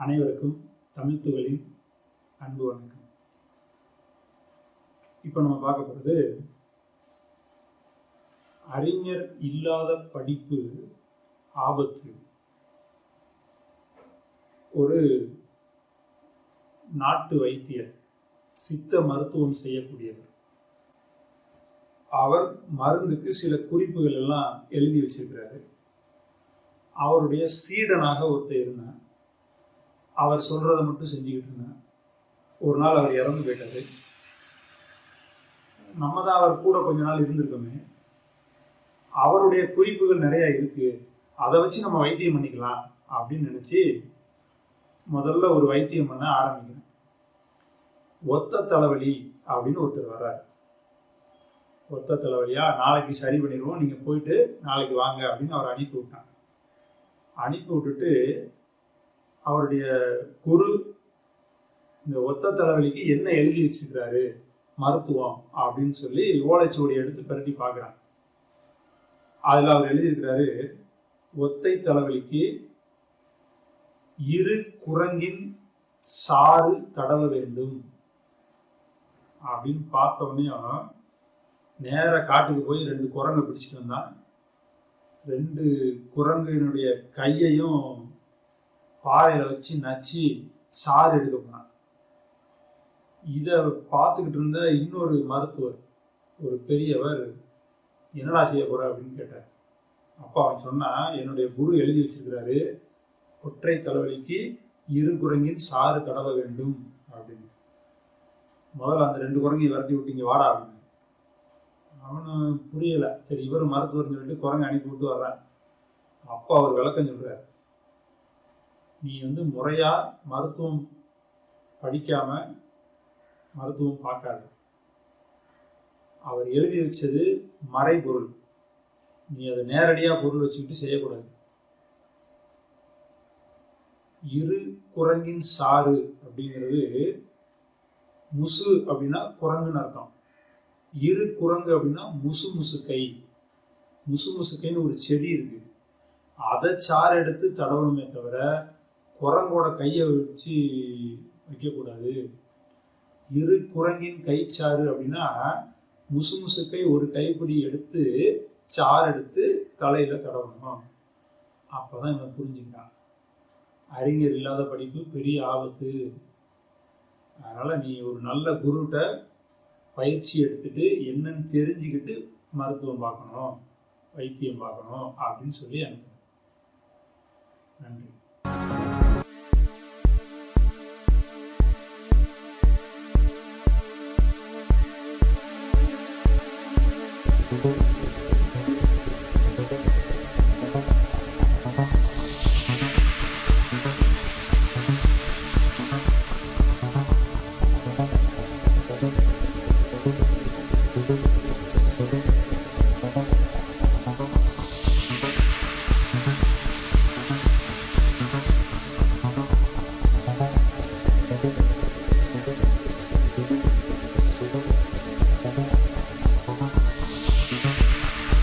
அனைவருக்கும் தமிழ் துகளின் அன்பு வணக்கம். இப்போ நம்ம பார்க்க போகிறது அறிஞர் இல்லாத படிப்பு ஆபத்து. ஒரு நாட்டு வைத்தியர், சித்த மருத்துவம் செய்யக்கூடியவர். அவர் மருந்துக்கு சில குறிப்புகள் எல்லாம் எழுதி வச்சிருக்கிறாரு. அவருடைய சீடனாக ஒருத்தர் இருந்தார். அவர் சொல்றதை மட்டும் செஞ்சுக்கிட்டு இருந்தார். ஒரு நாள் அவர் இறந்து போயிட்டாரு. நம்ம தான் அவர் கூட கொஞ்ச நாள் இருந்திருக்கோமே. அவருடைய குறிப்புகள் நிறைய இருக்கு, அதை வச்சு நம்ம வைத்தியம் பண்ணிக்கலாம் அப்படின்னு நினைச்சு முதல்ல ஒரு வைத்தியம் பண்ண ஆரம்பிக்கிறேன். ஒத்த தலைவலி அப்படின்னு ஒருத்தர் வர்றாரு. ஒத்த தலைவலியா, நாளைக்கு சரி பண்ணிடுவோம், நீங்க போயிட்டு நாளைக்கு வாங்க அப்படின்னு அவர் அனுப்பி விட்டாங்க. அனுப்பி விட்டுட்டு அவருடைய குரு இந்த ஒத்த தலைவலிக்கு என்ன எழுதி வச்சிருக்கிறாரு மருத்துவம் அப்படின்னு சொல்லி ஓலைச்சுவடி எடுத்து பரட்டி பார்க்குறாங்க. அதில் அவர் எழுதியிருக்கிறாரு, ஒத்தை தலைவலிக்கு இரு குரங்கின் சாறு தடவ வேண்டும் அப்படின்னு பார்த்த உடனே நேர காட்டுக்கு போய் 2 குரங்கை பிடிச்சிட்டு வந்தான். 2 குரங்கினுடைய கையையும் பாறையில வச்சு நச்சு சாறு எடுக்க போனான். இதை பார்த்துக்கிட்டு இருந்த இன்னொரு மருத்துவர், ஒரு பெரியவர், என்னடா செய்ய போற அப்படின்னு கேட்டார். அப்பா அவன் சொன்னா, என்னுடைய குரு எழுதி வச்சிருக்கிறாரு, ஒற்றை தலைவலிக்கு இரு குரங்கின் சாறு தடவ வேண்டும் அப்படின்னு. முதல்ல அந்த 2 குரங்கையும் விரட்டி விட்டீங்க வாடா அப்படின்னு. அவனு புரியல. சரி, இவர் மருத்துவர்னு சொல்லிட்டு குரங்கு அனுப்பி விட்டு வர்றான். அப்பா அவர் விளக்கம் சொல்றாரு, நீ முறையா மருத்துவம் படிக்காம மருத்துவம் பார்க்காது. அவர் எழுதி வச்சது மறைபொருள், நீ அதை நேரடியா பொருள் வச்சுக்கிட்டு செய்யக்கூடாது. இரு குரங்கின் சாறு அப்படிங்கிறது, முசு அப்படின்னா குரங்குன்னு அர்த்தம். இரு குரங்கு அப்படின்னா முசு முசுக்கை. முசு முசுக்கைன்னு ஒரு செடி இருக்கு, அதை சாறு எடுத்து தடவணுமே தவிர குரங்கோட கையை வச்சு வைக்கக்கூடாது. இரு குரங்கின் கைச்சாறு அப்படின்னா முசு முசுக்கை ஒரு கைப்பிடி எடுத்து சாறு எடுத்து தலையில தடவணும். அப்பதான் இவன் புரிஞ்சுக்கிறான், அறிஞர் இல்லாத படிப்பு பெரிய ஆபத்து. அதனால நீ ஒரு நல்ல குருட்ட பயிற்சி எடுத்துட்டு என்னன்னு தெரிஞ்சுக்கிட்டு மருத்துவம் பார்க்கணும், வைத்தியம் பார்க்கணும் அப்படின்னு சொல்லி அனுப்புறேன். நன்றி.